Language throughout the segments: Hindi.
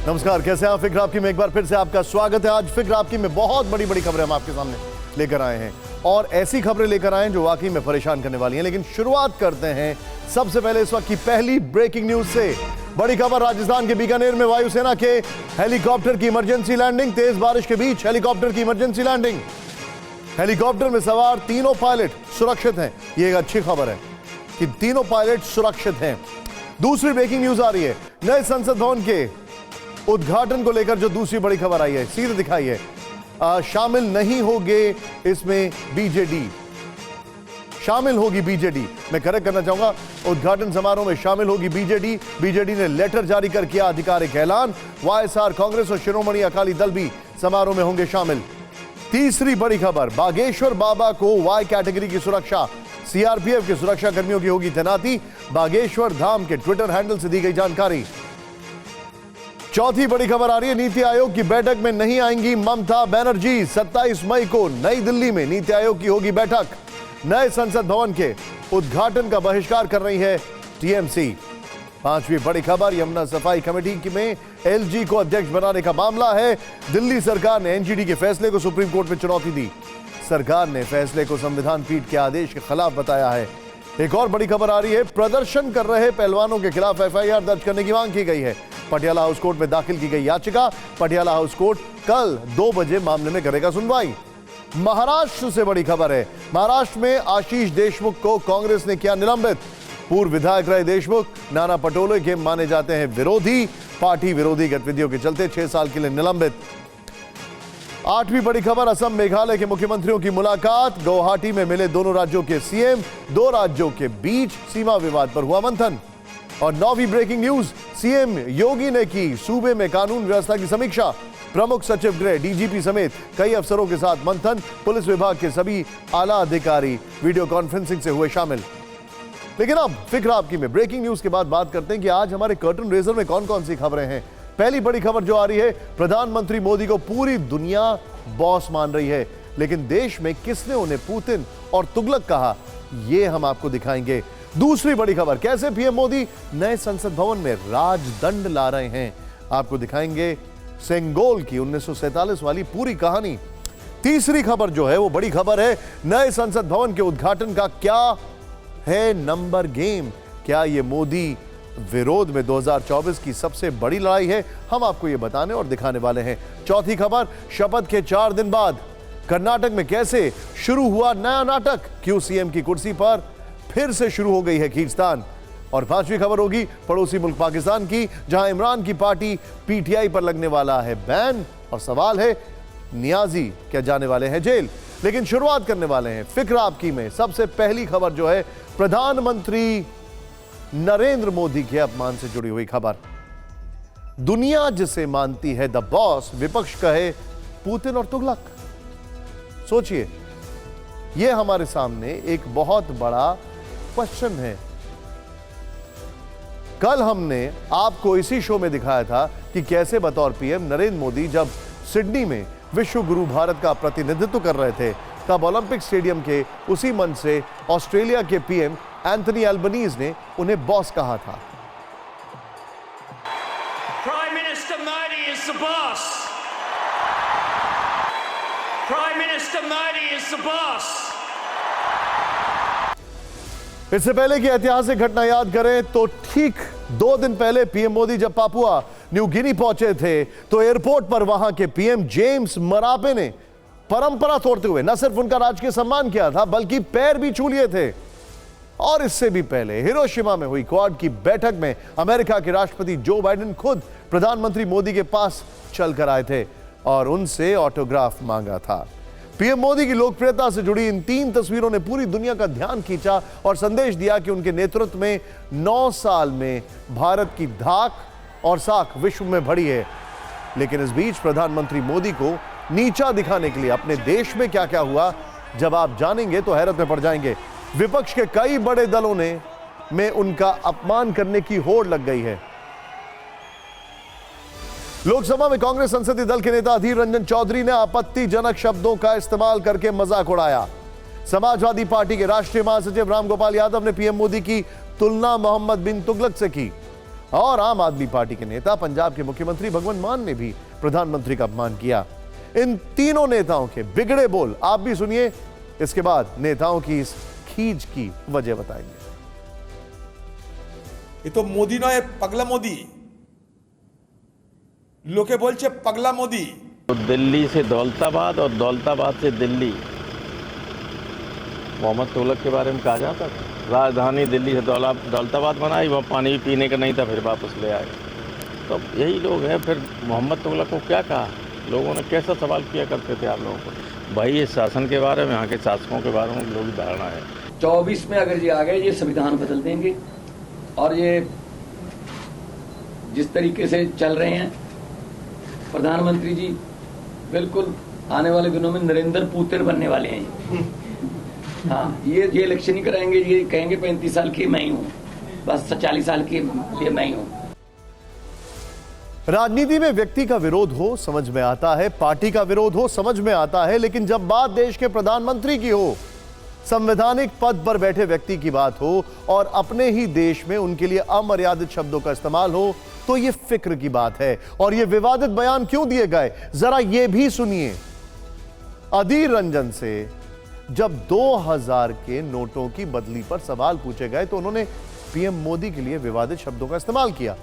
नमस्कार, कैसे हैं आप? फिक्र आपकी में एक बार फिर से आपका स्वागत है। आज फिक्र आपकी में बहुत बड़ी बड़ी खबरें हम आपके सामने लेकर आए हैं और ऐसी खबरें लेकर आए हैं जो वाकई में परेशान करने वाली हैं। लेकिन शुरुआत करते हैं सबसे पहले इस वक्त की पहली ब्रेकिंग न्यूज से। बड़ी खबर, राजस्थान के बीकानेर में वायुसेना के हेलीकॉप्टर की इमरजेंसी लैंडिंग। तेज बारिश के बीच हेलीकॉप्टर की इमरजेंसी लैंडिंग। हेलीकॉप्टर में सवार तीनों पायलट सुरक्षित हैं। यह एक अच्छी खबर है कि तीनों पायलट सुरक्षित हैं। दूसरी ब्रेकिंग न्यूज आ रही है, नए संसद भवन के उद्घाटन को लेकर जो दूसरी बड़ी खबर आई है, सीधे दिखाई है, शामिल नहीं होंगे इसमें बीजेडी, शामिल होगी बीजेडी। मैं करेक्ट करना चाहूंगा, उद्घाटन समारोह में शामिल होगी बीजेडी। बीजेडी ने लेटर जारी कर किया आधिकारिक ऐलान। वाईएसआर, कांग्रेस और शिरोमणि अकाली दल भी समारोह में होंगे शामिल। तीसरी बड़ी खबर, बागेश्वर बाबा को वाई कैटेगरी की सुरक्षा। सीआरपीएफ के सुरक्षा कर्मियों की होगी तैनाती। बागेश्वर धाम के ट्विटर हैंडल से दी गई जानकारी। चौथी बड़ी खबर आ रही है, नीति आयोग की बैठक में नहीं आएंगी ममता बनर्जी। 27 मई को नई दिल्ली में नीति आयोग की होगी बैठक। नए संसद भवन के उद्घाटन का बहिष्कार कर रही है टीएमसी। पांचवी बड़ी खबर, यमुना सफाई कमेटी में एलजी को अध्यक्ष बनाने का मामला है। दिल्ली सरकार ने एनजीटी के फैसले को सुप्रीम कोर्ट में चुनौती दी। सरकार ने फैसले को संविधान पीठ के आदेश के खिलाफ बताया है। एक और बड़ी खबर आ रही है, प्रदर्शन कर रहे पहलवानों के खिलाफ एफआईआर दर्ज करने की मांग की गई है। पटियाला हाउस कोर्ट में दाखिल की गई याचिका। पटियाला हाउस कोर्ट कल 2 बजे मामले में करेगा सुनवाई। महाराष्ट्र से बड़ी खबर है, महाराष्ट्र में आशीष देशमुख को कांग्रेस ने किया निलंबित। पूर्व विधायक रहे देशमुख नाना पटोले के माने जाते हैं विरोधी। पार्टी विरोधी गतिविधियों के चलते 6 साल के लिए निलंबित। आठवीं बड़ी खबर, असम मेघालय के मुख्यमंत्रियों की मुलाकात। गुवाहाटी में मिले दोनों राज्यों के सीएम। 2 राज्यों के बीच सीमा विवाद पर हुआ मंथन। और 9वीं ब्रेकिंग न्यूज, सीएम योगी ने की सूबे में कानून व्यवस्था की समीक्षा। प्रमुख सचिव गृह, डीजीपी समेत कई अफसरों के साथ मंथन। पुलिस विभाग के सभी आला अधिकारी वीडियो कॉन्फ्रेंसिंग से हुए शामिल। लेकिन अब फिक्र आपकी में ब्रेकिंग न्यूज के बाद बात करते हैं कि आज हमारे कर्टन रेजर में कौन कौन सी खबरें हैं। पहली बड़ी खबर जो आ रही है, प्रधानमंत्री मोदी को पूरी दुनिया बॉस मान रही है, लेकिन देश में किसने उन्हें पुतिन और तुगलक कहा, यह हम आपको दिखाएंगे। दूसरी बड़ी खबर, कैसे पीएम मोदी नए संसद भवन में राजदंड ला रहे हैं, आपको दिखाएंगे सेंगोल की 1947 वाली पूरी कहानी। तीसरी खबर जो है वो बड़ी खबर है, नए संसद भवन के उद्घाटन का क्या है नंबर गेम। क्या ये मोदी विरोध में 2024 की सबसे बड़ी लड़ाई है, हम आपको ये बताने और दिखाने वाले हैं। चौथी खबर, शपथ के 4 दिन बाद कर्नाटक में कैसे शुरू हुआ नया नाटक, क्यों सीएम की कुर्सी पर फिर से शुरू हो गई है खींचतान। और पांचवी खबर होगी पड़ोसी मुल्क पाकिस्तान की, जहां इमरान की पार्टी पीटीआई पर लगने वाला है बैन और सवाल है नियाजी क्या जाने वाले हैं जेल। लेकिन शुरुआत करने वाले हैं फिक्र आपकी में। सबसे पहली खबर जो है, प्रधानमंत्री नरेंद्र मोदी के अपमान से जुड़ी हुई खबर। दुनिया जिसे मानती है द बॉस, विपक्ष कहे पुतिन और तुगलक। सोचिए, यह हमारे सामने एक बहुत बड़ा क्वेश्चन है। कल हमने आपको इसी शो में दिखाया था कि कैसे बतौर पीएम नरेंद्र मोदी जब सिडनी में विश्व गुरु भारत का प्रतिनिधित्व कर रहे थे, तब ओलंपिक स्टेडियम के उसी मंच से ऑस्ट्रेलिया के पीएम एंथनी एल्बनीज ने उन्हें बॉस कहा था। Prime Minister Modi is the boss. Prime Minister Modi is the boss. इससे पहले की ऐतिहासिक घटना याद करें तो ठीक 2 दिन पहले पीएम मोदी जब पापुआ न्यू गिनी पहुंचे थे, तो एयरपोर्ट पर वहां के पीएम जेम्स मरापे ने परंपरा तोड़ते हुए न सिर्फ उनका राजकीय सम्मान किया था, बल्कि पैर भी छू लिए थे। और इससे भी पहले हिरोशिमा में हुई क्वाड की बैठक में अमेरिका के राष्ट्रपति जो बाइडेन खुद प्रधानमंत्री मोदी के पास चलकर आए थे और उनसे ऑटोग्राफ मांगा था। पीएम मोदी की लोकप्रियता से जुड़ी इन 3 तस्वीरों ने पूरी दुनिया का ध्यान खींचा और संदेश दिया कि उनके नेतृत्व में 9 साल में भारत की धाक और साख विश्व में बढ़ी है। लेकिन इस बीच प्रधानमंत्री मोदी को नीचा दिखाने के लिए अपने देश में क्या क्या हुआ, जब आप जानेंगे तो हैरत में पड़ जाएंगे। विपक्ष के कई बड़े दलों में उनका अपमान करने की होड़ लग गई है। लोकसभा में कांग्रेस संसदीय दल के नेता अधीर रंजन चौधरी ने आपत्तिजनक शब्दों का इस्तेमाल करके मजाक उड़ाया। समाजवादी पार्टी के राष्ट्रीय महासचिव रामगोपाल यादव ने पीएम मोदी की तुलना मोहम्मद बिन तुगलक से की। और आम आदमी पार्टी के नेता पंजाब के मुख्यमंत्री भगवंत मान ने भी प्रधानमंत्री का अपमान किया। इन तीनों नेताओं के बिगड़े बोल आप भी सुनिए, इसके बाद नेताओं की इस खींच की वजह बताएंगे। ये तो मोदी नয় पगला मोदी, लोके बोलছে पगला मोदी। तो दिल्ली से दौलताबाद और दौलताबाद से दिल्ली, मोहम्मद तुगलक के बारे में कहा जाता था। राजधानी दिल्ली से दौलताबाद बनाई, वहाँ पानी पीने का नहीं था, फिर वापस ले आए। तो यही लोग हैं। फिर मोहम्मद तुगलक को क्या कहा, लोगों ने कैसा सवाल किया करते थे आप लोगों को। भाई ये शासन के बारे में, यहाँ के शासकों के बारे में लोगों की धारणा है। 24 में अगर ये आ गए, ये संविधान बदल देंगे। और ये जिस तरीके से चल रहे हैं प्रधानमंत्री जी, बिल्कुल आने वाले दिनों में नरेंद्र पुतिन बनने वाले हैं। हाँ, ये इलेक्शन ही कराएंगे, ये कहेंगे 35 साल की मैं ही हूँ, बस 40 साल की लिए मैं ही हूँ। राजनीति में व्यक्ति का विरोध हो समझ में आता है, पार्टी का विरोध हो समझ में आता है, लेकिन जब बात देश के प्रधानमंत्री की हो, संवैधानिक पद पर बैठे व्यक्ति की बात हो और अपने ही देश में उनके लिए अमर्यादित शब्दों का इस्तेमाल हो, तो यह फिक्र की बात है। और यह विवादित बयान क्यों दिए गए, जरा यह भी सुनिए। अधीर रंजन से जब 2000 के नोटों की बदली पर सवाल पूछे गए तो उन्होंने पीएम मोदी के लिए विवादित शब्दों का इस्तेमाल किया।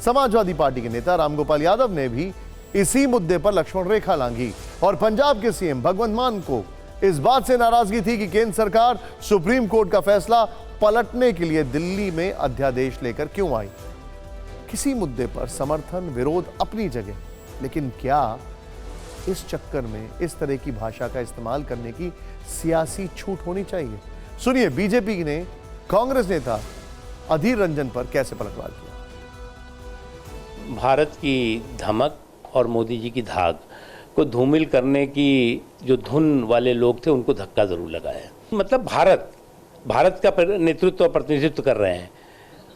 समाजवादी पार्टी के नेता रामगोपाल यादव ने भी इसी मुद्दे पर लक्ष्मण रेखा लांघी और पंजाब के सीएम भगवंत मान को इस बात से नाराजगी थी कि केंद्र सरकार सुप्रीम कोर्ट का फैसला पलटने के लिए दिल्ली में अध्यादेश लेकर क्यों आई। किसी मुद्दे पर समर्थन विरोध अपनी जगह, लेकिन क्या इस चक्कर में इस तरह की भाषा का इस्तेमाल करने की सियासी छूट होनी चाहिए। सुनिए बीजेपी ने कांग्रेस नेता अधीर रंजन पर कैसे पलटवार किया। भारत की धमक और मोदी जी की धाक को धूमिल करने की जो धुन वाले लोग थे उनको धक्का जरूर लगा है। मतलब भारत का नेतृत्व और प्रतिनिधित्व कर रहे हैं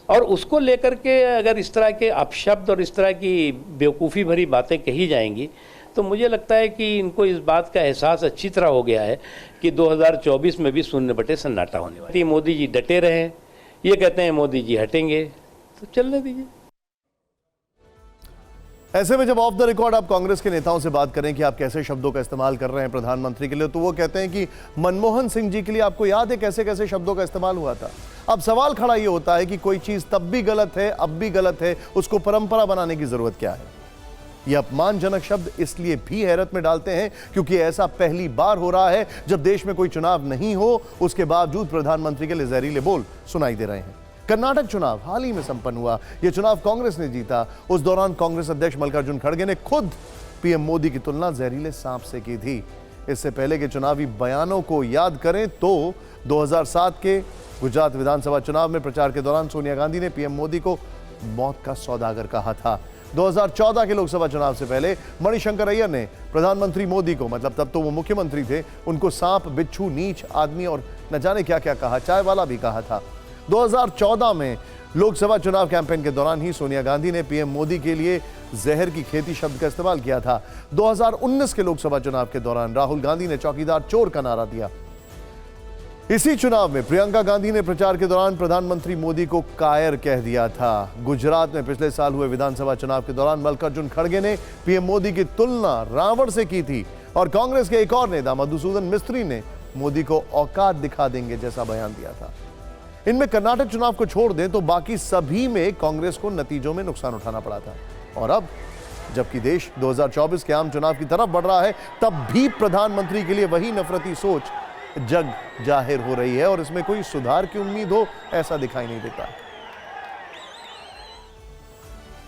और उसको लेकर के अगर इस तरह के अपशब्द और इस तरह की बेवकूफ़ी भरी बातें कही जाएंगी तो मुझे लगता है कि इनको इस बात का एहसास अच्छी तरह हो गया है कि 2024 में भी शून्य बटे सन्नाटा होने वाला है। मोदी जी डटे रहे, ये कहते हैं मोदी जी हटेंगे, तो चलने दीजिए। ऐसे में जब ऑफ द रिकॉर्ड आप कांग्रेस के नेताओं से बात करें कि आप कैसे शब्दों का इस्तेमाल कर रहे हैं प्रधानमंत्री के लिए, तो वो कहते हैं कि मनमोहन सिंह जी के लिए आपको याद है कैसे कैसे शब्दों का इस्तेमाल हुआ था। अब सवाल खड़ा ये होता है कि कोई चीज तब भी गलत है, अब भी गलत है, उसको परंपरा बनाने की जरूरत क्या है। ये अपमानजनक शब्द इसलिए भी हैरत में डालते हैं क्योंकि ऐसा पहली बार हो रहा है जब देश में कोई चुनाव नहीं हो, उसके बावजूद प्रधानमंत्री के लिए जहरीले बोल सुनाई दे रहे हैं। कर्नाटक चुनाव हाल ही में संपन्न हुआ, यह चुनाव कांग्रेस ने जीता। उस दौरान कांग्रेस अध्यक्ष मल्लिकार्जुन खड़गे ने खुद पीएम मोदी की तुलना जहरीले सांप से की थी। इससे पहले के चुनावी बयानों को याद करें तो 2007 के गुजरात विधानसभा चुनाव में प्रचार के दौरान सोनिया गांधी ने पीएम मोदी को मौत का सौदागर कहा था। 2014 के लोकसभा चुनाव से पहले मणिशंकर अय्यर ने प्रधानमंत्री मोदी को, मतलब तब तो वो मुख्यमंत्री थे, उनको सांप, बिच्छू, नीच आदमी और न जाने क्या क्या कहा, चाय वाला भी कहा था। 2014 में लोकसभा चुनाव कैंपेन के दौरान ही सोनिया गांधी ने पीएम मोदी के लिए जहर की खेती शब्द का इस्तेमाल किया था। 2019 के लोकसभा चुनाव के दौरान राहुल गांधी ने चौकीदार चोर का नारा दिया। इसी चुनाव में प्रियंका गांधी ने प्रचार के दौरान प्रधानमंत्री मोदी को कायर कह दिया था। गुजरात में पिछले साल हुए विधानसभा चुनाव के दौरान मल्लिकार्जुन खड़गे ने पीएम मोदी की तुलना रावण से की थी और कांग्रेस के एक और नेता मधुसूदन मिस्त्री ने मोदी को औकात दिखा देंगे जैसा बयान दिया था। इनमें कर्नाटक चुनाव को छोड़ दें तो बाकी सभी में कांग्रेस को नतीजों में नुकसान उठाना पड़ा था। और अब जबकि देश 2024 के आम चुनाव की तरफ बढ़ रहा है, तब भी प्रधानमंत्री के लिए वही नफरती सोच जग जाहिर हो रही है और इसमें कोई सुधार की उम्मीद हो ऐसा दिखाई नहीं देता।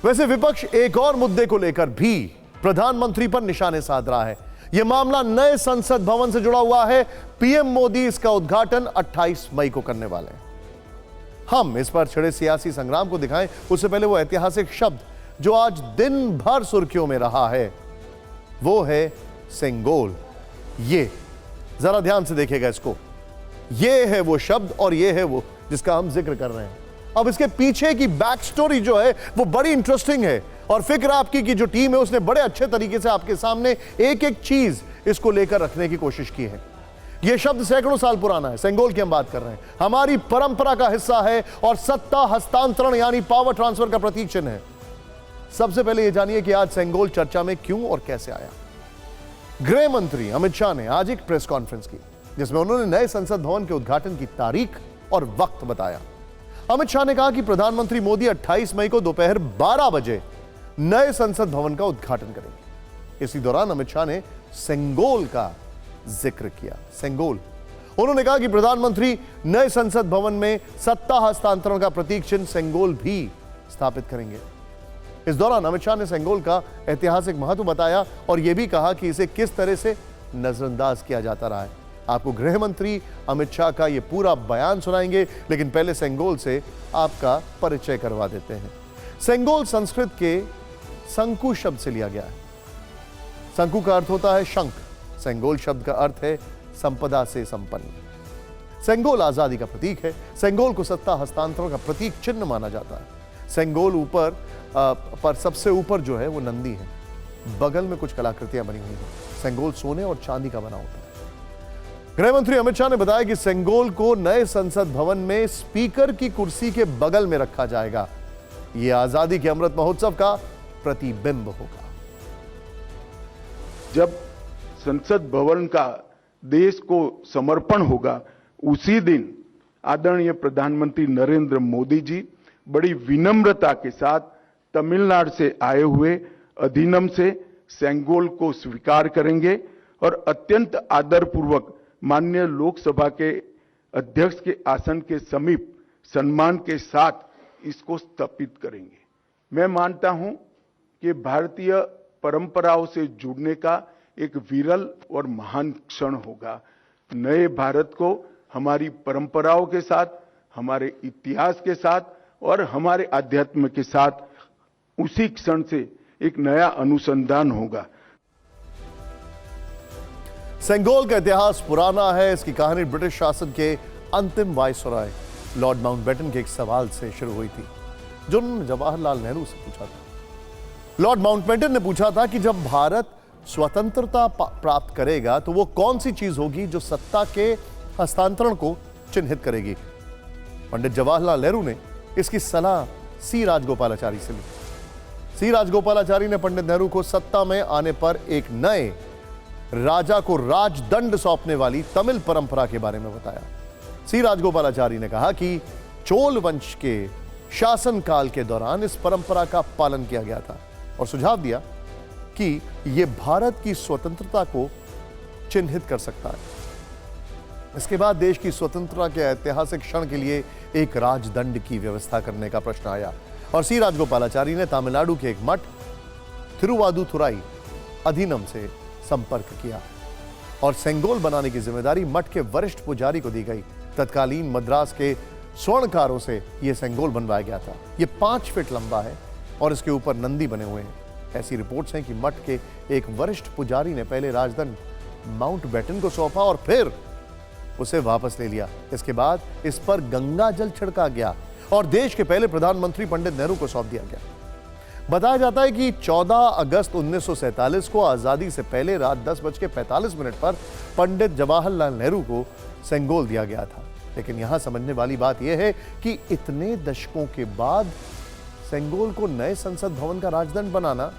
वैसे विपक्ष एक और मुद्दे को लेकर भी प्रधानमंत्री पर निशाने साध रहा है। यह मामला नए संसद भवन से जुड़ा हुआ है। पीएम मोदी इसका उद्घाटन 28 मई को करने वाले हैं। हम इस पर छिड़े सियासी संग्राम को दिखाएं उससे पहले वो ऐतिहासिक शब्द जो आज दिन भर सुर्खियों में रहा है, वो है सेंगोल। ये जरा ध्यान से देखिएगा इसको। ये है वो शब्द और ये है वो जिसका हम जिक्र कर रहे हैं। अब इसके पीछे की बैक स्टोरी जो है वो बड़ी इंटरेस्टिंग है और फिक्र आपकी की जो टीम है उसने बड़े अच्छे तरीके से आपके सामने एक एक चीज इसको लेकर रखने की कोशिश की है। यह शब्द सैकड़ों साल पुराना है। सेंगोल की हम बात कर रहे हैं, हमारी परंपरा का हिस्सा है और सत्ता हस्तांतरण यानी पावर ट्रांसफर का प्रतीक चिन्ह है। सबसे पहले यह जानिए कि आज सेंगोल चर्चा में क्यों और कैसे आया। गृह मंत्री अमित शाह ने आज एक प्रेस कॉन्फ्रेंस की जिसमें उन्होंने नए संसद भवन के उद्घाटन की तारीख और वक्त बताया। अमित शाह ने कहा कि प्रधानमंत्री मोदी 28 मई को दोपहर 12 बजे नए संसद भवन का उद्घाटन करेंगे। इसी दौरान अमित शाह ने सेंगोल का जिक्र किया। सेंगोल, उन्होंने कहा कि प्रधानमंत्री नए संसद भवन में सत्ता हस्तांतरण का प्रतीक चिन्ह सेंगोल भी स्थापित करेंगे। इस दौरान अमित शाह ने सेंगोल का ऐतिहासिक महत्व बताया और यह भी कहा कि इसे किस तरह से नजरअंदाज किया जाता रहा है। आपको गृह मंत्री अमित शाह का यह पूरा बयान सुनाएंगे, लेकिन पहले सेंगोल से आपका परिचय करवा देते हैं। सेंगोल संस्कृत के शंकु शब्द से लिया गया है। शंकु का अर्थ होता है शंख। सेंगोल शब्द का अर्थ है संपदा से संपन्न। सेंगोल आजादी का प्रतीक है। सेंगोल को सत्ता हस्तांतरण का प्रतीक चिन्ह माना जाता है। सेंगोल ऊपर पर सबसे ऊपर जो है वो नंदी है, बगल में कुछ कलाकृतियां बनी हुई हैं। सेंगोल सोने और चांदी का बना होता है। गृह मंत्री अमित शाह ने बताया कि सेंगोल को नए संसद भवन में स्पीकर की कुर्सी के बगल में रखा जाएगा। यह आजादी के अमृत महोत्सव का प्रतिबिंब होगा। जब संसद भवन का देश को समर्पण होगा, उसी दिन आदरणीय प्रधानमंत्री नरेंद्र मोदी जी बड़ी विनम्रता के साथ तमिलनाडु से आए हुए अधिनम से सेंगोल को स्वीकार करेंगे और अत्यंत आदरपूर्वक माननीय लोकसभा के अध्यक्ष के आसन के समीप सम्मान के साथ इसको स्थापित करेंगे। मैं मानता हूं कि भारतीय परंपराओं से जुड़ने का एक विरल और महान क्षण होगा। नए भारत को हमारी परंपराओं के साथ, हमारे इतिहास के साथ और हमारे आध्यात्म के साथ उसी क्षण से एक नया अनुसंधान होगा। सेंगोल का इतिहास पुराना है। इसकी कहानी ब्रिटिश शासन के अंतिम वायसराय लॉर्ड माउंटबेटन के एक सवाल से शुरू हुई थी, जो उन्होंने जवाहरलाल नेहरू से पूछा था। लॉर्ड माउंटबेटन ने पूछा था कि जब भारत स्वतंत्रता प्राप्त करेगा तो वो कौन सी चीज होगी जो सत्ता के हस्तांतरण को चिन्हित करेगी। पंडित जवाहरलाल नेहरू ने इसकी सलाह सी राजगोपालाचारी से ली। सी राजगोपालाचारी ने पंडित नेहरू को सत्ता में आने पर एक नए राजा को राजदंड सौंपने वाली तमिल परंपरा के बारे में बताया। सी राजगोपालाचारी ने कहा कि चोल वंश के शासनकाल के दौरान इस परंपरा का पालन किया गया था और सुझाव दिया कि यह भारत की स्वतंत्रता को चिन्हित कर सकता है। इसके बाद देश की स्वतंत्रता के ऐतिहासिक क्षण के लिए एक राजदंड की व्यवस्था करने का प्रश्न आया और सी राजगोपालाचारी ने तमिलनाडु के एक मठ थिरुवादुथुराई अधिनम से संपर्क किया और सेंगोल बनाने की जिम्मेदारी मठ के वरिष्ठ पुजारी को दी गई। तत्कालीन मद्रास के स्वर्णकारों से यह सेंगोल बनवाया गया था। यह 5 फीट लंबा है और इसके ऊपर नंदी बने हुए हैं। ऐसी रिपोर्ट्स हैं कि मठ के एक वरिष्ठ पुजारी ने पहले राजदंड माउंटबेटन को सौंपा और फिर उसे वापस ले लिया। इसके बाद इस पर गंगा जल छिड़का गया और देश के पहले प्रधानमंत्री पंडित नेहरू को सौंप दिया गया। बताया जाता है कि 14 अगस्त 1947 को आजादी से पहले रात 10:45 पर पंडित जवाहरलाल नेहरू को सेंगोल दिया गया था। लेकिन यहां समझने वाली बात यह है कि इतने दशकों के बाद सेंगोल को नए संसद भवन का राजदंड बनाना,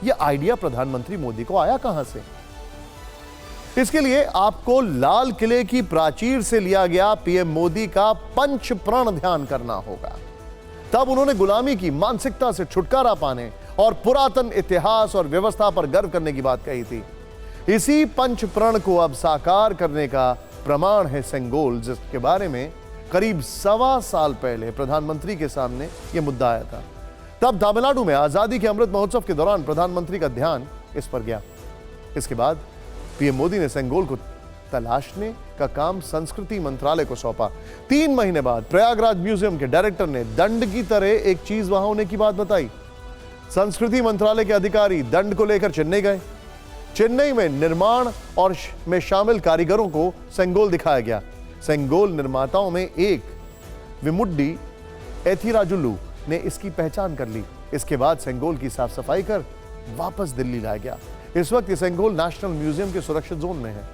यह आइडिया प्रधानमंत्री मोदी को आया कहां से? इसके लिए आपको लाल किले की प्राचीर से लिया गया पीएम मोदी का पंच प्रण ध्यान करना होगा। तब उन्होंने गुलामी की मानसिकता से छुटकारा पाने और पुरातन इतिहास और व्यवस्था पर गर्व करने की बात कही थी। इसी पंच प्रण को अब साकार करने का प्रमाण है सेंगोल, जिसके बारे में करीब 1.25 साल पहले प्रधानमंत्री के सामने यह मुद्दा आया था। तब तमिलनाडु में आजादी के अमृत महोत्सव के दौरान प्रधानमंत्री का ध्यान इस पर गया। इसके बाद पीएम मोदी ने सेंगोल को तलाशने का काम संस्कृति मंत्रालय को सौंपा। 3 महीने बाद प्रयागराज म्यूजियम के डायरेक्टर ने दंड की तरह एक चीज वहां होने की बात बताई। संस्कृति मंत्रालय के अधिकारी दंड को लेकर चेन्नई गए। चेन्नई में निर्माण और में शामिल कारीगरों को सेंगोल दिखाया गया। सेंगोल निर्माताओं में एक विमुड्डी एथिराजुलू ने इसकी पहचान कर ली। इसके बाद सेंगोल की साफ सफाई कर वापस दिल्ली लाया गया। इस वक्त ये सेंगोल नेशनल म्यूजियम के सुरक्षित जोन में है।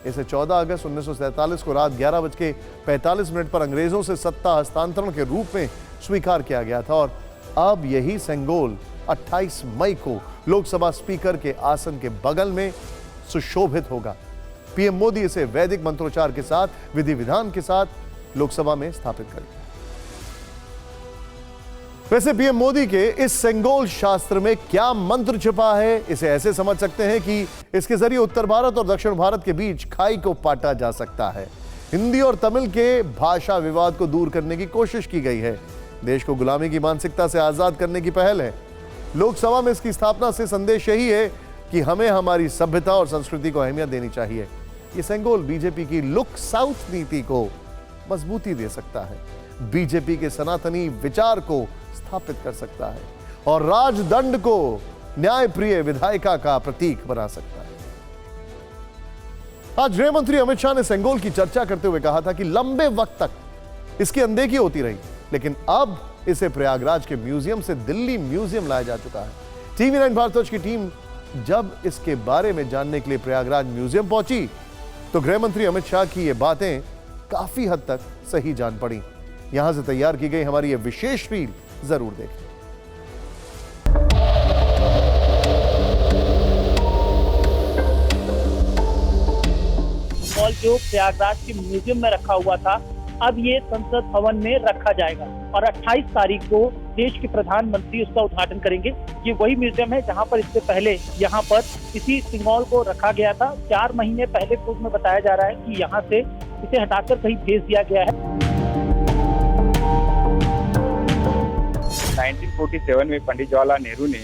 इसे 14 अगस्त 1947 को रात 11:45 पर अंग्रेजों से सत्ता हस्तांतरण के रूप में स्वीकार किया गया था और अब यही सेंगोल 28 मई को लोकसभा स्पीकर के आसन के बगल में सुशोभित होगा। पीएम मोदी इसे वैदिक मंत्रोच्चार के साथ विधि विधान के साथ लोकसभा में स्थापित करेंगे। वैसे पीएम मोदी के इस सेंगोल शास्त्र में क्या मंत्र छिपा है, इसे ऐसे समझ सकते हैं कि इसके जरिए उत्तर भारत और दक्षिण भारत के बीच खाई को पाटा जा सकता है। हिंदी और तमिल के भाषा विवाद को दूर करने की कोशिश की गई है। देश को गुलामी की मानसिकता से आजाद करने की पहल है। लोकसभा में इसकी स्थापना से संदेश यही है कि हमें हमारी सभ्यता और संस्कृति को अहमियत देनी चाहिए। ये सेंगोल बीजेपी की लुक साउथ नीति को मजबूती दे सकता है, बीजेपी के सनातनी विचार को स्थापित कर सकता है और राजदंड को न्यायप्रिय विधायिका का प्रतीक बना सकता है। आज गृह मंत्री अमित शाह ने सेंगोल की चर्चा करते हुए कहा था कि लंबे वक्त तक इसकी अनदेखी होती रही, लेकिन अब इसे प्रयागराज के म्यूजियम से दिल्ली म्यूजियम लाया जा चुका है। टीवी 9 भारतवर्ष की टीम जब इसके बारे में जानने के लिए प्रयागराज म्यूजियम पहुंची तो गृह मंत्री अमित शाह की ये बातें काफी हद तक सही जान पड़ी। यहां से तैयार की गई हमारी ये विशेष रील जरूर देखें। मॉल जो प्रयागराज के म्यूजियम में रखा हुआ था, अब ये संसद भवन में रखा जाएगा और 28 तारीख को देश के प्रधानमंत्री उसका उद्घाटन करेंगे। ये वही म्यूजियम है जहां पर इससे पहले यहाँ पर इसी सिंगोल को रखा गया था। 4 महीने पहले पूर्व में बताया जा रहा है कि यहाँ से इसे हटाकर कहीं भेज दिया गया है। 1947 में पंडित जवाहरलाल नेहरू ने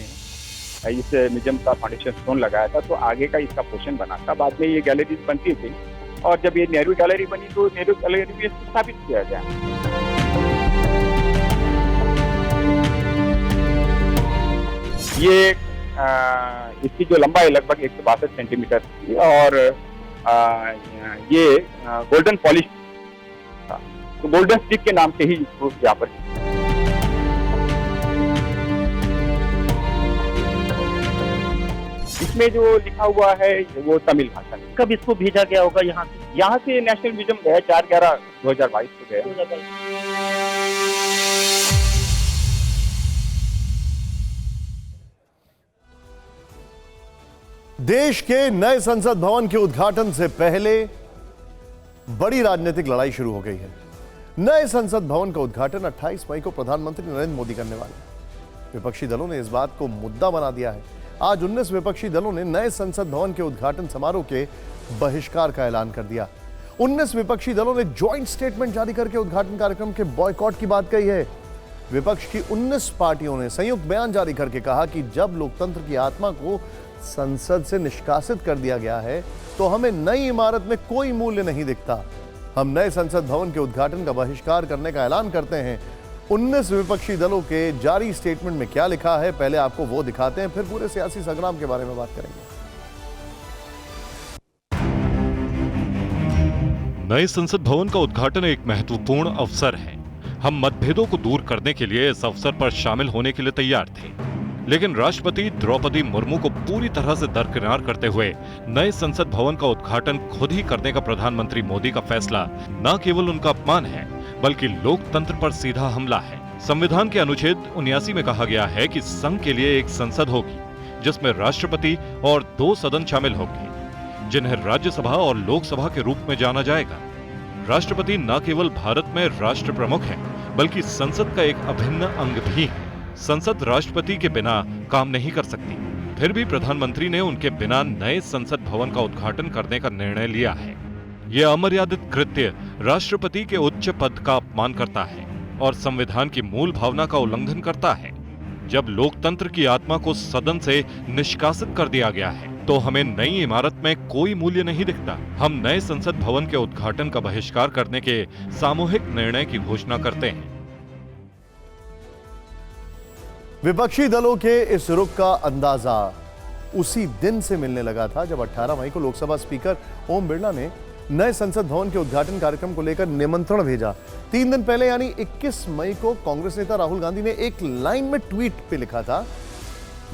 इस म्यूजियम का फाउंडेशन स्टोन लगाया था, तो आगे का इसका पोर्शन बना था। बाद में ये गैलरीज बनती थी और जब ये नेहरू गैलरी बनी तो नेहरू गैलरी में स्थापित किया गया। ये इसकी जो लंबाई लगभग 162 सेंटीमीटर थी और ये गोल्डन पॉलिश था, तो गोल्डन स्टिक के नाम से ही इसको यहाँ पर। इसमें जो लिखा हुआ है वो तमिल भाषा में। कब इसको भेजा गया होगा यहाँ से? यहाँ से नेशनल म्यूजियम गया 4/11/2022 को गया। 2022। देश के नए संसद भवन के उद्घाटन से पहले बड़ी राजनीतिक लड़ाई शुरू हो गई है। नए संसद भवन का उद्घाटन 28 मई को प्रधानमंत्री नरेंद्र मोदी करने वाले हैं। विपक्षी दलों ने इस बात को मुद्दा बना दिया है। आज 19 विपक्षी दलों ने नए संसद भवन के उद्घाटन समारोह के बहिष्कार का ऐलान कर दिया। 19 विपक्षी दलों ने ज्वाइंट स्टेटमेंट जारी करके उद्घाटन कार्यक्रम के बॉयकॉट की बात कही है। विपक्ष की 19 पार्टियों ने संयुक्त बयान जारी करके कहा कि जब लोकतंत्र की आत्मा को संसद से निष्कासित कर दिया गया है तो हमें नई इमारत में कोई मूल्य नहीं दिखता। हम नए संसद भवन के उद्घाटन का बहिष्कार करने का ऐलान करते हैं। 19 विपक्षी दलों के जारी स्टेटमेंट में क्या लिखा है, पहले आपको वो दिखाते हैं, फिर पूरे सियासी संग्राम के बारे में बात करेंगे। नए संसद भवन का उद्घाटन एक महत्वपूर्ण अवसर है। हम मतभेदों को दूर करने के लिए इस अवसर पर शामिल होने के लिए तैयार थे, लेकिन राष्ट्रपति द्रौपदी मुर्मू को पूरी तरह से दरकिनार करते हुए नए संसद भवन का उद्घाटन खुद ही करने का प्रधानमंत्री मोदी का फैसला न केवल उनका अपमान है बल्कि लोकतंत्र पर सीधा हमला है। संविधान के अनुच्छेद 79 में कहा गया है कि संघ के लिए एक संसद होगी जिसमें राष्ट्रपति और 2 सदन शामिल होंगे जिन्हें राज्यसभा और लोकसभा के रूप में जाना जाएगा। राष्ट्रपति न केवल भारत में राष्ट्र प्रमुख है बल्कि संसद का एक अभिन्न अंग भी है। संसद राष्ट्रपति के बिना काम नहीं कर सकती। फिर भी प्रधानमंत्री ने उनके बिना नए संसद भवन का उद्घाटन करने का निर्णय लिया है। यह अमर्यादित कृत्य राष्ट्रपति के उच्च पद का अपमान करता है और संविधान की मूल भावना का उल्लंघन करता है। जब लोकतंत्र की आत्मा को सदन से निष्कासित कर दिया गया है तो हमें नई इमारत में कोई मूल्य नहीं दिखता। हम नए संसद भवन के उद्घाटन का बहिष्कार करने के सामूहिक निर्णय की घोषणा करते हैं। विपक्षी दलों के इस रुख का अंदाजा उसी दिन से मिलने लगा था जब 18 मई को लोकसभा स्पीकर ओम बिरला ने नए संसद भवन के उद्घाटन कार्यक्रम को लेकर निमंत्रण भेजा। 3 दिन पहले यानी 21 मई को कांग्रेस नेता राहुल गांधी ने एक लाइन में ट्वीट पे लिखा था,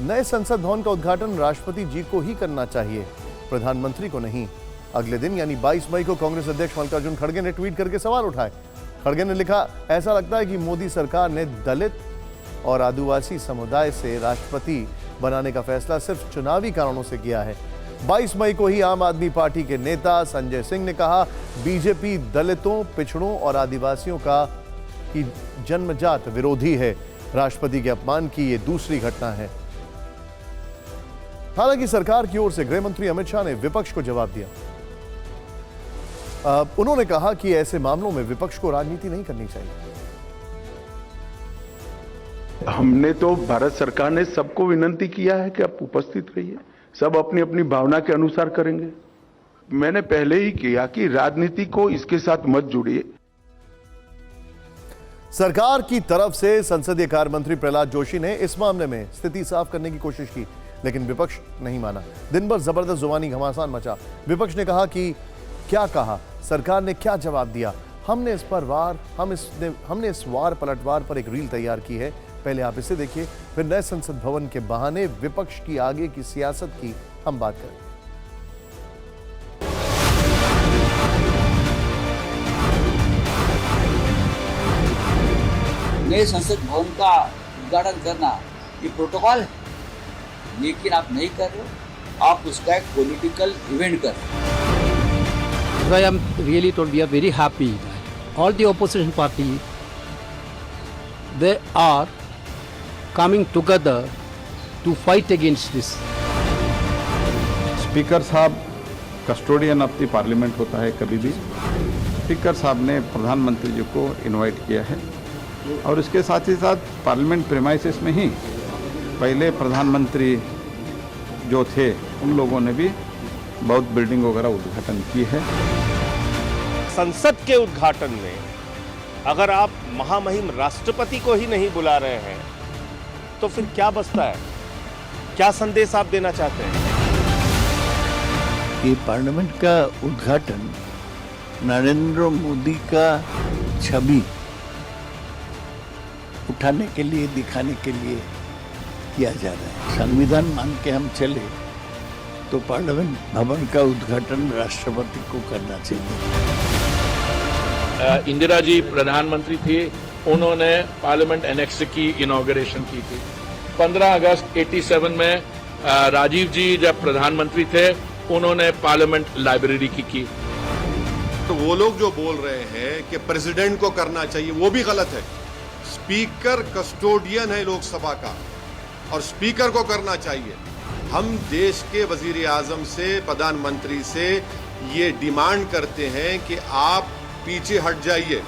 नए संसद भवन का उद्घाटन राष्ट्रपति जी को ही करना चाहिए, प्रधानमंत्री को नहीं। अगले दिन यानी 22 मई को कांग्रेस अध्यक्ष मल्लिकार्जुन खड़गे ने ट्वीट करके सवाल उठाए। खड़गे ने लिखा, ऐसा लगता है कि मोदी सरकार ने दलित और आदिवासी समुदाय से राष्ट्रपति बनाने का फैसला सिर्फ चुनावी कारणों से किया है। 22 मई को ही आम आदमी पार्टी के नेता संजय सिंह ने कहा, बीजेपी दलितों, पिछड़ों और आदिवासियों की जन्मजात विरोधी है। राष्ट्रपति के अपमान की ये दूसरी घटना है। हालांकि सरकार की ओर से गृह मंत्री अमित शाह ने विपक्ष को जवाब दिया। उन्होंने कहा कि ऐसे मामलों में विपक्ष को राजनीति नहीं करनी चाहिए। हमने तो भारत सरकार ने सबको विनती किया है कि आप उपस्थित रहिए, सब अपनी अपनी भावना के अनुसार करेंगे। मैंने पहले ही किया कि राजनीति को इसके साथ मत जोड़िए। सरकार की तरफ से संसदीय कार्य मंत्री प्रहलाद जोशी ने इस मामले में स्थिति साफ करने की कोशिश की, लेकिन विपक्ष नहीं माना। दिन भर जबरदस्त जुबानी घमासान मचा। विपक्ष ने कहा कि क्या कहा, सरकार ने क्या जवाब दिया। हमने इस वार पलटवार पर एक रील तैयार की है, पहले आप इसे देखिए, फिर नए संसद भवन के बहाने विपक्ष की आगे की सियासत की हम बात करेंगे। नए संसद भवन का उद्घाटन करना ये प्रोटोकॉल है, लेकिन आप नहीं कर रहे हो, आप उसका एक पॉलिटिकल इवेंट कर रहे हो। I am really told we are very happy that all the opposition party they are coming together to fight against this. Speaker साहब कस्टोडियन ऑफ द पार्लियामेंट होता है कभी भी। स्पीकर साहब ने प्रधानमंत्री जी को इनवाइट किया है और इसके साथ ही साथ पार्लियामेंट प्रेमाइसेस में ही पहले प्रधानमंत्री जो थे उन लोगों ने भी बहुत बिल्डिंग वगैरह उद्घाटन की है। संसद के उद्घाटन में अगर आप महामहिम राष्ट्रपति को ही नहीं बुला रहे हैं तो फिर क्या बचता है? क्या संदेश आप देना चाहते हैं? ये पार्लियामेंट का उद्घाटन नरेंद्र मोदी का छवि उठाने के लिए, दिखाने के लिए किया जा रहा है। संविधान मान के हम चले तो पार्लियामेंट भवन का उद्घाटन राष्ट्रपति को करना चाहिए। इंदिरा जी प्रधानमंत्री थी, उन्होंने पार्लियामेंट एनेक्स की इनॉग्रेशन की थी। 15 अगस्त 87 में राजीव जी जब प्रधानमंत्री थे, उन्होंने पार्लियामेंट लाइब्रेरी की। तो वो लोग जो बोल रहे हैं कि प्रेसिडेंट को करना चाहिए, वो भी गलत है। स्पीकर कस्टोडियन है लोकसभा का और स्पीकर को करना चाहिए। हम देश के वजीर आजम से, प्रधानमंत्री से ये डिमांड करते हैं कि आप पीछे हट जाइए।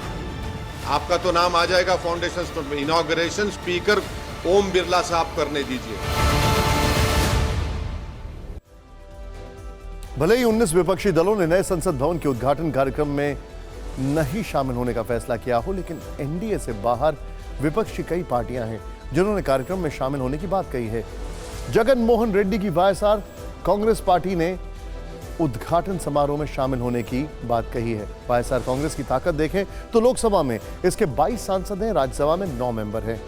आपका तो नाम आ जाएगा फाउंडेशन स्टोन में। इनॉग्रेशन स्पीकर ओम बिरला साहब करने दीजिए। भले ही 19 विपक्षी दलों ने नए संसद भवन के उद्घाटन कार्यक्रम में नहीं शामिल होने का फैसला किया हो, लेकिन एनडीए से बाहर विपक्ष की कई पार्टियां हैं जिन्होंने कार्यक्रम में शामिल होने की बात कही है। जगन मोहन रेड्डी की वाईएसआर कांग्रेस पार्टी ने उद्घाटन समारोह में शामिल होने की बात कही है। वाईएसआर कांग्रेस की ताकत देखें तो लोकसभा में इसके 22 सांसद हैं, राज्यसभा में 9 मेंबर हैं।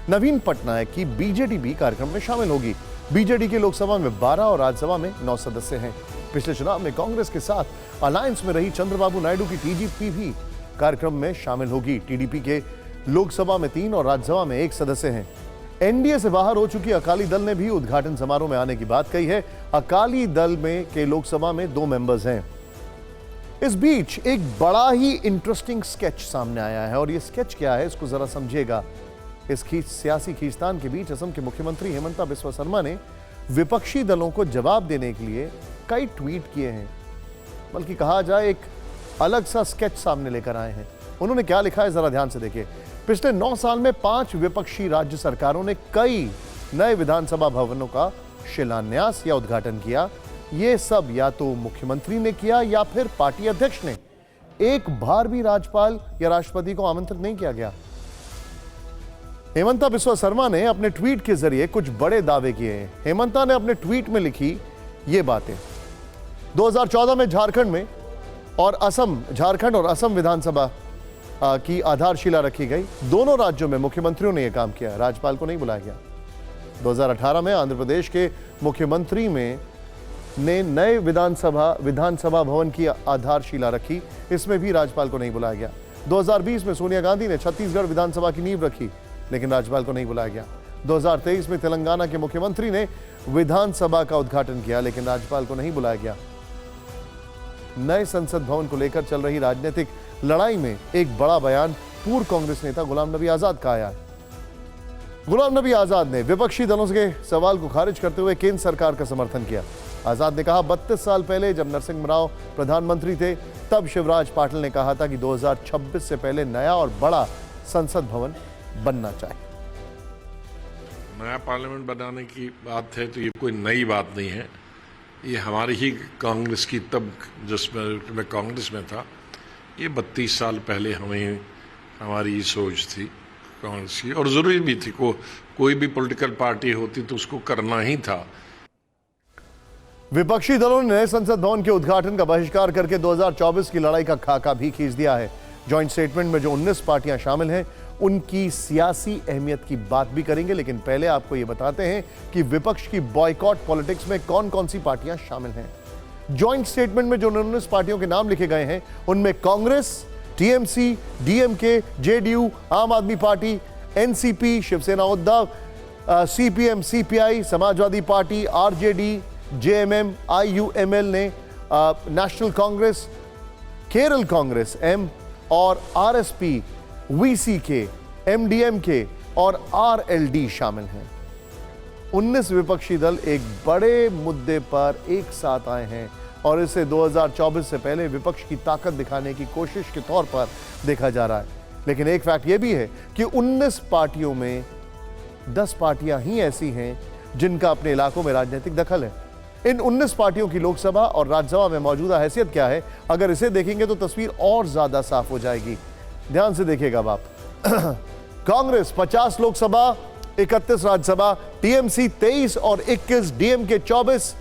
नवीन पटनायक की बीजेडी भी कार्यक्रम में शामिल होगी। बीजेडी के लोकसभा में 12 और राज्यसभा में 9 सदस्य हैं। पिछले चुनाव में कांग्रेस के साथ अलायंस में रही चंद्रबाबू नायडू की टीडीपी भी कार्यक्रम में शामिल होगी। टीडीपी के लोकसभा में 3 और राज्यसभा में 1 सदस्य हैं। एनडीए से बाहर हो चुकी अकाली दल ने भी उद्घाटन समारोह में आने की बात कही है। अकाली दल में के लोकसभा में 2 मेंबर्स हैं। इस बीच एक बड़ा ही इंटरेस्टिंग स्केच सामने आया है और ये स्केच क्या है इसको जरा समझिएगा। इस सियासी खींचतान के बीच असम के मुख्यमंत्री हेमंता बिस्वा शर्मा ने विपक्षी दलों को जवाब देने के लिए कई ट्वीट किए हैं, बल्कि कहा जाए एक अलग सा स्केच सामने लेकर आए हैं। उन्होंने क्या लिखा है जरा ध्यान से देखिए। पिछले 9 साल में 5 विपक्षी राज्य सरकारों ने कई नए विधानसभा भवनों का शिलान्यास या उद्घाटन किया। ये सब या तो मुख्यमंत्री ने किया या फिर पार्टी अध्यक्ष ने। एक बार भी राज्यपाल या राष्ट्रपति को आमंत्रित नहीं किया गया। हेमंता बिस्वा शर्मा ने अपने ट्वीट के जरिए कुछ बड़े दावे किए हैं। हेमंता ने अपने ट्वीट में लिखी ये बातें। 2014 में झारखंड और असम विधानसभा की आधारशिला रखी गई। दोनों राज्यों में मुख्यमंत्रियों ने यह काम किया, राज्यपाल को नहीं बुलाया गया। 2018 में आंध्र प्रदेश के मुख्यमंत्री में ने नए विधानसभा भवन की आधारशिला रखी, इसमें भी राज्यपाल को नहीं बुलाया गया। 2020 में सोनिया गांधी ने छत्तीसगढ़ विधानसभा की नींव रखी, लेकिन राज्यपाल को नहीं बुलाया गया। 2023 में तेलंगाना के मुख्यमंत्री ने विधानसभा का उद्घाटन किया, लेकिन राज्यपाल को नहीं बुलाया गया। नए संसद भवन को लेकर चल रही राजनीतिक लड़ाई में एक बड़ा बयान पूर्व कांग्रेस नेता गुलाम नबी आजाद का आया है। गुलाम नबी आजाद ने विपक्षी दलों के सवाल को खारिज करते हुए केंद्र सरकार का समर्थन किया। आजाद ने कहा, 32 साल पहले जब नरसिंह राव प्रधानमंत्री थे, तब शिवराज पाटिल ने कहा था कि 2026 से पहले नया और बड़ा संसद भवन बनना चाहिए। नया पार्लियामेंट बनाने की बात है तो ये कोई नई बात नहीं है। ये हमारी ही कांग्रेस की, तब जिसमें मैं कांग्रेस में था, ये 32 साल पहले हमारी ये सोच थी कांग्रेस की, और जरूरी भी थी। कोई भी पॉलिटिकल पार्टी होती तो उसको करना ही था। विपक्षी दलों ने नए संसद भवन के उद्घाटन का बहिष्कार करके 2024 की लड़ाई का खाका भी खींच दिया है। जॉइंट स्टेटमेंट में जो 19 पार्टियां शामिल हैं, उनकी सियासी अहमियत की बात भी करेंगे, लेकिन पहले आपको यह बताते हैं कि विपक्ष की बॉयकॉट पॉलिटिक्स में कौन कौन सी पार्टियां शामिल हैं। जॉइंट स्टेटमेंट में जो 19 पार्टियों के नाम लिखे गए हैं, उनमें Congress, TMC, DMK, JDU, Aam Aadmi Party, NCP, Shiv Sena Uddhav, CPM, CPI, Samajwadi Party, RJD, JMM, IUML ने National Congress, Kerala Congress M और आरएसपी, वीसीके, एमडीएमके और आरएलडी शामिल हैं। 19 विपक्षी दल एक बड़े मुद्दे पर एक साथ आए हैं और इसे 2024 से पहले विपक्ष की ताकत दिखाने की कोशिश के तौर पर देखा जा रहा है। लेकिन एक फैक्ट यह भी है कि 19 पार्टियों में 10 पार्टियां ही ऐसी हैं जिनका अपने इलाकों में राजनीतिक दखल है। इन 19 पार्टियों की लोकसभा और राज्यसभा में मौजूदा हैसियत क्या है, अगर इसे देखेंगे तो तस्वीर और ज्यादा साफ हो जाएगी। ध्यान से देखिएगा आप। कांग्रेस 50 लोकसभा, 31 राज्यसभा, टीएमसी 23 और 21, डीएमके 24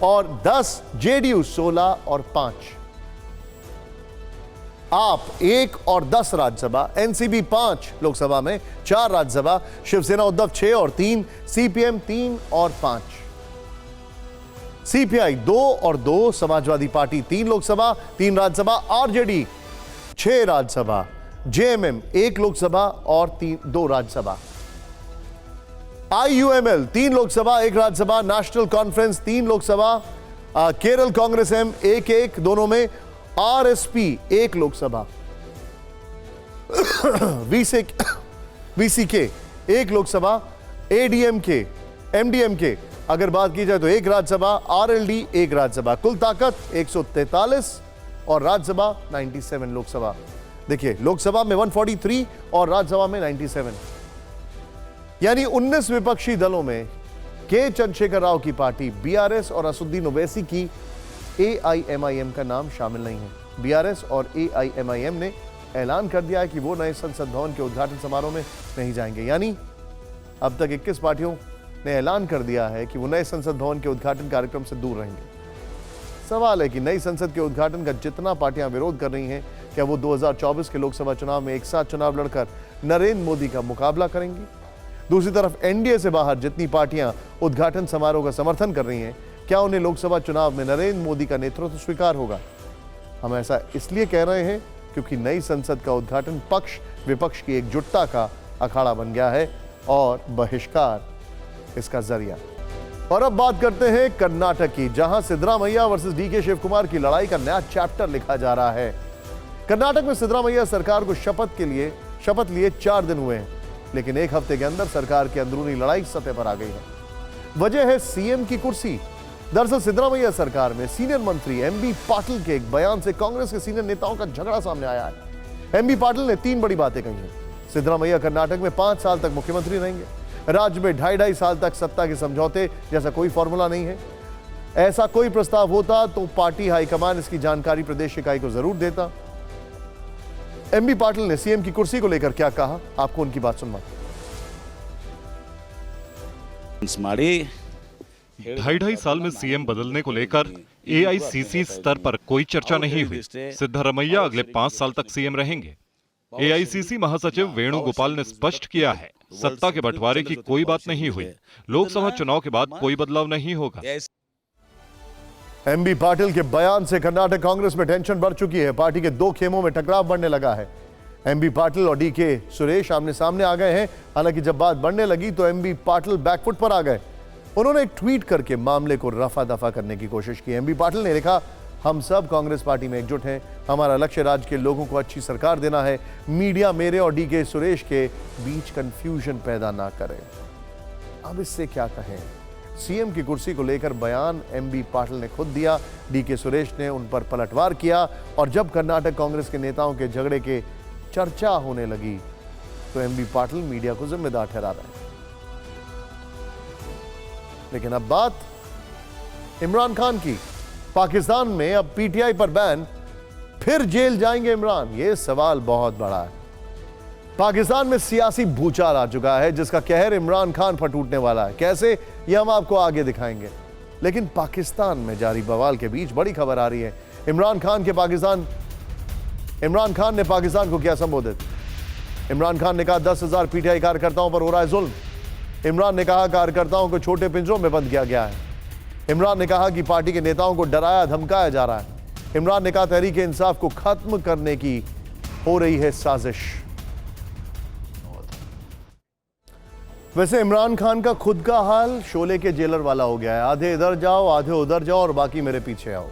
और 10, जेडीयू 16 और 5, आप 1 और 10 राज्यसभा, एनसीपी 5 लोकसभा में, 4 राज्यसभा, शिवसेना उद्धव 6 और 3, सीपीएम 3 और 5, सीपीआई 2 और 2, समाजवादी पार्टी 3 लोकसभा, 3 राज्यसभा, आरजेडी 6 राज्यसभा, जेएमएम 1 लोकसभा और 2 Rajya Sabha, IUML 3 Lok Sabha 1 Rajya Sabha, National Conference 3 Lok Sabha, Kerala Congress M 1-1 दोनों में, RSP 1 Lok Sabha, VCK 1 Lok Sabha, ADMK, MDMK अगर बात की जाए तो 1 राज्यसभा, आरएलडी 1 राज्यसभा, कुल ताकत 143 और राज्यसभा 97 लोकसभा। देखिए, लोकसभा में 143 और राज्यसभा में 97, यानी 19 विपक्षी दलों में के चंद्रशेखर राव की पार्टी बीआरएस और असदुद्दीन ओवैसी की एआईएमआईएम का नाम शामिल नहीं है। बीआरएस और एआईएमआईएम ने ऐलान कर दिया है कि वो नए संसद भवन के उद्घाटन समारोह में नहीं जाएंगे। यानी अब तक 21 पार्टियों ने ऐलान कर दिया है कि वो नए संसद भवन के उद्घाटन कार्यक्रम से दूर रहेंगे। सवाल है कि नई संसद के उद्घाटन का जितना पार्टियां विरोध कर रही हैं, क्या वो 2024 के लोकसभा चुनाव में एक साथ चुनाव लड़कर नरेंद्र मोदी का मुकाबला करेंगी? दूसरी तरफ एनडीए से बाहर जितनी पार्टियां उद्घाटन समारोह का समर्थन कर रही हैं, क्या उन्हें लोकसभा चुनाव में नरेंद्र मोदी का नेतृत्व स्वीकार होगा? हम ऐसा इसलिए कह रहे हैं क्योंकि नई संसद का उद्घाटन पक्ष विपक्ष की एकजुटता का अखाड़ा बन गया है और बहिष्कार इसका जरिया। और अब बात करते हैं कर्नाटक की, जहां सिद्धरामैया वर्सेस डीके शिव कुमार की लड़ाई का नया चैप्टर लिखा जा रहा है। कर्नाटक में सिद्धरामैया सरकार को शपथ लिए 4 दिन हुए हैं, लेकिन 1 हफ्ते के अंदर सरकार की अंदरूनी लड़ाई सतह पर आ गई है। वजह है सीएम की कुर्सी। दरअसल सिद्धरामैया सरकार में सीनियर मंत्री एमबी पाटिल के एक बयान से कांग्रेस के सीनियर नेताओं का झगड़ा सामने आया है। एमबी पाटिल ने 3 बड़ी बातें कही हैं। सिद्धरामैया कर्नाटक में 5 साल तक मुख्यमंत्री रहेंगे। राज्य में 2.5 साल तक सत्ता के समझौते जैसा कोई फॉर्मूला नहीं है। ऐसा कोई प्रस्ताव होता तो पार्टी हाईकमान इसकी जानकारी प्रदेश इकाई को जरूर देता। एमबी पाटिल ने सीएम की कुर्सी को लेकर क्या कहा, आपको उनकी बात सुनवा। 2.5 साल में सीएम बदलने को लेकर एआईसीसी स्तर पर कोई चर्चा नहीं हुई। सिद्धरामैया अगले 5 साल तक सीएम रहेंगे। एआईसीसी महासचिव वेणुगोपाल ने स्पष्ट किया है, सत्ता के बंटवारे की कोई बात नहीं हुई। लोकसभा चुनाव के बाद कोई बदलाव नहीं होगा। एमबी पाटिल के बयान से कर्नाटक कांग्रेस में टेंशन बढ़ चुकी है। पार्टी के दो खेमों में टकराव बढ़ने लगा है। एमबी पाटिल और डीके सुरेश आमने सामने आ गए हैं। हालांकि जब बात बढ़ने लगी तो एमबी पाटिल बैकफुट पर आ गए। उन्होंने एक ट्वीट करके मामले को रफा दफा करने की कोशिश की। एमबी पाटिल ने लिखा, हम सब कांग्रेस पार्टी में एकजुट हैं। हमारा लक्ष्य राज्य के लोगों को अच्छी सरकार देना है। मीडिया मेरे और डीके सुरेश के बीच कंफ्यूजन पैदा ना करे। अब इससे क्या कहें? सीएम की कुर्सी को लेकर बयान एमबी पाटिल ने खुद दिया। डीके सुरेश ने उन पर पलटवार किया और जब कर्नाटक कांग्रेस के नेताओं के झगड़े के चर्चा होने लगी तो एमबी पाटिल मीडिया को जिम्मेदार ठहरा रहे हैं। लेकिन अब बात इमरान खान की। पाकिस्तान में अब पीटीआई पर बैन, फिर जेल जाएंगे इमरान? यह सवाल बहुत बड़ा है। पाकिस्तान में सियासी भूचाल आ चुका है जिसका कहर इमरान खान पर टूटने वाला है। कैसे, यह हम आपको आगे दिखाएंगे। लेकिन पाकिस्तान में जारी बवाल के बीच बड़ी खबर आ रही है। इमरान खान ने पाकिस्तान को किया संबोधित। इमरान खान ने कहा 10,000 पीटीआई कार्यकर्ताओं पर हो रहा है जुल्म। इमरान ने कहा कार्यकर्ताओं को छोटे पिंजरों में बंद किया गया है। इमरान ने कहा कि पार्टी के नेताओं को डराया धमकाया जा रहा है। इमरान ने कहा तहरीके इंसाफ को खत्म करने की हो रही है साजिश। वैसे इमरान खान का खुद का हाल शोले के जेलर वाला हो गया है। आधे इधर जाओ, आधे उधर जाओ और बाकी मेरे पीछे आओ।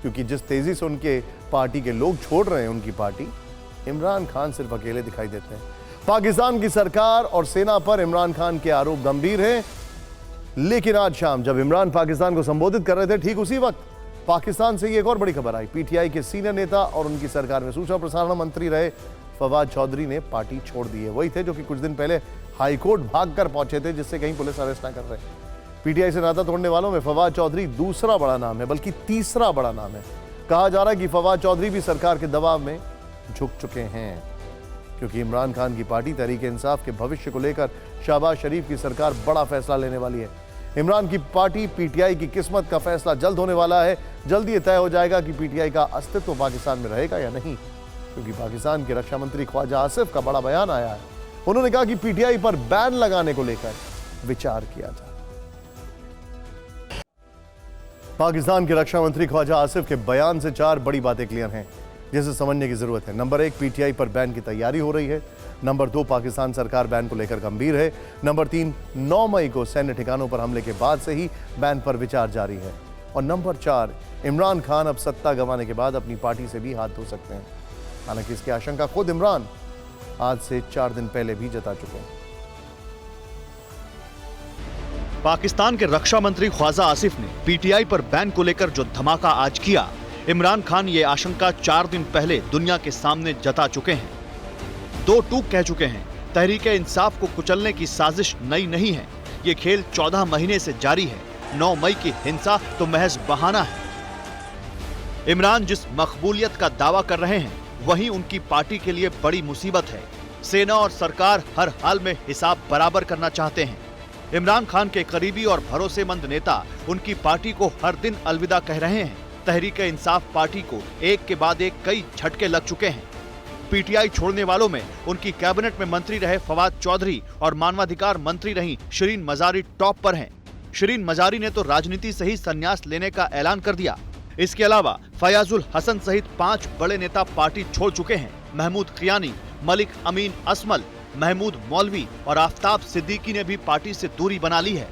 क्योंकि जिस तेजी से उनके पार्टी के लोग छोड़ रहे हैं उनकी पार्टी, इमरान खान सिर्फ अकेले दिखाई देते हैं। पाकिस्तान की सरकार और सेना पर इमरान खान के आरोप गंभीर हैं। लेकिन आज शाम जब इमरान पाकिस्तान को संबोधित कर रहे थे, ठीक उसी वक्त पाकिस्तान से एक और बड़ी खबर आई। पीटीआई के सीनियर नेता और उनकी सरकार में सूचना प्रसारण मंत्री रहे फवाद चौधरी ने पार्टी छोड़ दी है। वही थे जो कि कुछ दिन पहले हाईकोर्ट भागकर पहुंचे थे जिससे कहीं पुलिस अरेस्ट ना कर रहे। पीटीआई से नाता तोड़ने वालों में फवाद चौधरी दूसरा बड़ा नाम है, बल्कि तीसरा बड़ा नाम है। कहा जा रहा है कि फवाद चौधरी भी सरकार के दबाव में झुक चुके हैं क्योंकि इमरान खान की पार्टी तहरीके इंसाफ के भविष्य को लेकर शहबाज शरीफ की सरकार बड़ा फैसला लेने वाली है। इमरान की पार्टी पीटीआई की किस्मत का फैसला जल्द होने वाला है। जल्द ये तय हो जाएगा कि पीटीआई का अस्तित्व पाकिस्तान में रहेगा या नहीं, क्योंकि पाकिस्तान के रक्षा मंत्री ख्वाजा आसिफ का बड़ा बयान आया है। उन्होंने कहा कि पीटीआई पर बैन लगाने को लेकर विचार किया जाए। पाकिस्तान के रक्षा मंत्री ख्वाजा आसिफ के बयान से 4 बड़ी बातें क्लियर हैं जिसे समझने की जरूरत है। नंबर 1, पीटीआई पर बैन की तैयारी हो रही है। नंबर 2, पाकिस्तान सरकार बैन को लेकर गंभीर है। नंबर 3, 9 मई को सैन्य ठिकानों पर हमले के बाद से ही बैन पर विचार जारी है। और नंबर 4, इमरान खान अब सत्ता गंवाने के बाद अपनी पार्टी से भी हाथ धो सकते हैं। हालांकि इसकी आशंका खुद इमरान आज से 4 दिन पहले भी जता चुके हैं। पाकिस्तान के रक्षा मंत्री ख्वाजा आसिफ ने पीटीआई पर बैन को लेकर जो धमाका आज किया, इमरान खान ये आशंका 4 दिन पहले दुनिया के सामने जता चुके हैं। 2 टूक कह चुके हैं, तहरीके इंसाफ को कुचलने की साजिश नई नहीं है। ये खेल 14 महीने से जारी है। 9 मई की हिंसा तो महज बहाना है। इमरान जिस मकबूलियत का दावा कर रहे हैं वही उनकी पार्टी के लिए बड़ी मुसीबत है। सेना और सरकार हर हाल में हिसाब बराबर करना चाहते हैं। इमरान खान के करीबी और भरोसेमंद नेता उनकी पार्टी को हर दिन अलविदा कह रहे हैं। तहरीके इंसाफ पार्टी को एक के बाद एक कई झटके लग चुके हैं। पीटीआई छोड़ने वालों में उनकी कैबिनेट में मंत्री रहे फवाद चौधरी और मानवाधिकार मंत्री रही शिरीन मजारी टॉप पर हैं। शिरीन मजारी ने तो राजनीति से ही संन्यास लेने का ऐलान कर दिया। इसके अलावा फयाजुल हसन सहित 5 बड़े नेता पार्टी छोड़ चुके हैं। महमूद कियानी, मलिक अमीन असमल, महमूद मौलवी और आफ्ताब सिद्दीकी ने भी पार्टी से दूरी बना ली है।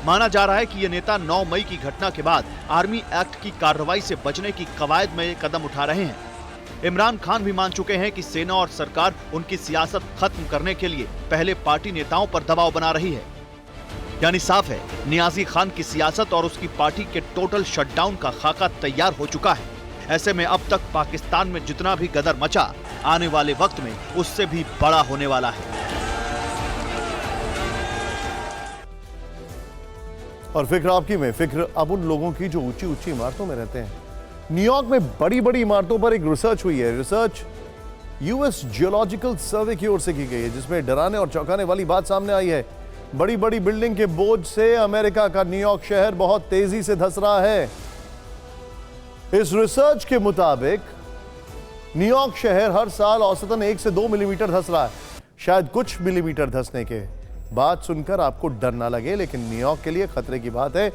माना जा रहा है कि ये नेता 9 मई की घटना के बाद आर्मी एक्ट की कार्रवाई से बचने की कवायद में कदम उठा रहे हैं। इमरान खान भी मान चुके हैं कि सेना और सरकार उनकी सियासत खत्म करने के लिए पहले पार्टी नेताओं पर दबाव बना रही है। यानी साफ है, नियाजी खान की सियासत और उसकी पार्टी के टोटल शटडाउन का खाका तैयार हो चुका है। ऐसे में अब तक पाकिस्तान में जितना भी गदर मचा, आने वाले वक्त में उससे भी बड़ा होने वाला है। और फिक्र आपकी में, फिक्र अब उन लोगों की जो ऊंची ऊंची इमारतों में रहते हैं। न्यूयॉर्क में बड़ी बड़ी इमारतों पर एक रिसर्च हुई है। रिसर्च यूएस जियोलॉजिकल सर्वे की ओर से की गई है जिसमें डराने और चौंकाने वाली बात सामने आई है। बड़ी बड़ी बिल्डिंग के बोझ से अमेरिका का न्यूयॉर्क शहर बहुत तेजी से धंस रहा है। इस रिसर्च के मुताबिक न्यूयॉर्क शहर हर साल औसतन 1 से 2 मिलीमीटर धंस रहा है। शायद कुछ मिलीमीटर धंसने के बात सुनकर आपको डर ना लगे, लेकिन न्यूयॉर्क के लिए खतरे की बात है।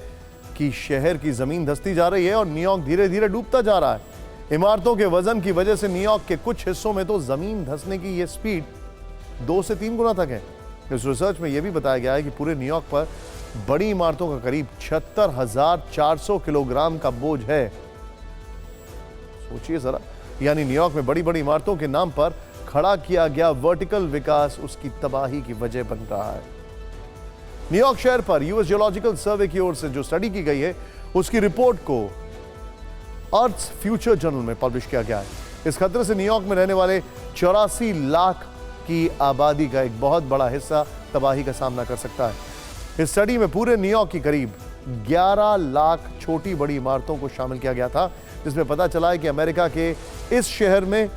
कि शहर की जमीन धंसती जा रही है और न्यूयॉर्क धीरे धीरे डूबता जा रहा है। इमारतों के वजन की वजह से न्यूयॉर्क के कुछ हिस्सों में तो जमीन धंसने की यह स्पीड 2 से 3 गुना तक है। इस रिसर्च में यह भी बताया गया है कि पूरे न्यूयॉर्क पर बड़ी इमारतों का करीब 76,400 किलोग्राम का बोझ है। सोचिए जरा, यानी न्यूयॉर्क में बड़ी बड़ी इमारतों के नाम पर खड़ा किया गया वर्टिकल विकास उसकी तबाही की वजह बन रहा है। न्यूयॉर्क शहर पर यूएस जियोलॉजिकल सर्वे की ओर से जो स्टडी की गई है, उसकी रिपोर्ट को अर्थ फ्यूचर जर्नल में पब्लिश किया गया है। इस खतरे से न्यूयॉर्क में रहने वाले 84 लाख की आबादी का एक बहुत बड़ा हिस्सा तबाही का सामना कर सकता है। इस स्टडी में पूरे न्यूयॉर्क की करीब 11 लाख छोटी बड़ी इमारतों को शामिल किया गया था, जिसमें पता चला है कि अमेरिका के इस शहर में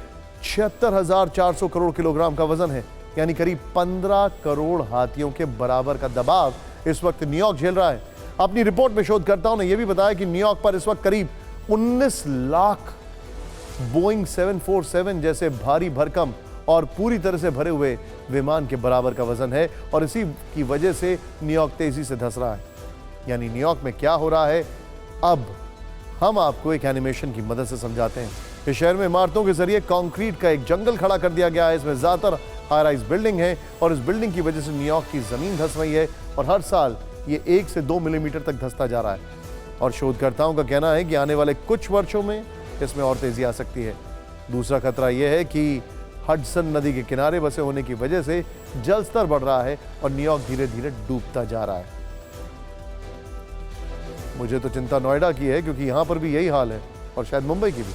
76,400 करोड़ किलोग्राम का वजन है, यानी करीब 15 करोड़ हाथियों के बराबर का दबाव इस वक्त न्यूयॉर्क झेल रहा है। अपनी रिपोर्ट में शोधकर्ताओं ने यह भी बताया कि न्यूयॉर्क पर इस वक्त करीब 19 लाख बोइंग 747 जैसे भारी भरकम और पूरी तरह से भरे हुए विमान के बराबर का वजन है और इसी की वजह से न्यूयॉर्क तेजी से धंस रहा है। यानी न्यूयॉर्क में क्या हो रहा है, अब हम आपको एक एनिमेशन की मदद से समझाते हैं। इस शहर में इमारतों के जरिए कंक्रीट का एक जंगल खड़ा कर दिया गया है। इसमें ज्यादातर हाई राइज बिल्डिंग है और इस बिल्डिंग की वजह से न्यूयॉर्क की जमीन धंस रही है और हर साल ये 1 से 2 मिलीमीटर तक धंसता जा रहा है। और शोधकर्ताओं का कहना है कि आने वाले कुछ वर्षों में इसमें और तेजी आ सकती है। दूसरा खतरा यह है कि हडसन नदी के किनारे बसे होने की वजह से जल स्तर बढ़ रहा है और न्यूयॉर्क धीरे धीरे डूबता जा रहा है। मुझे तो चिंता नोएडा की है, क्योंकि यहां पर भी यही हाल है और शायद मुंबई की भी।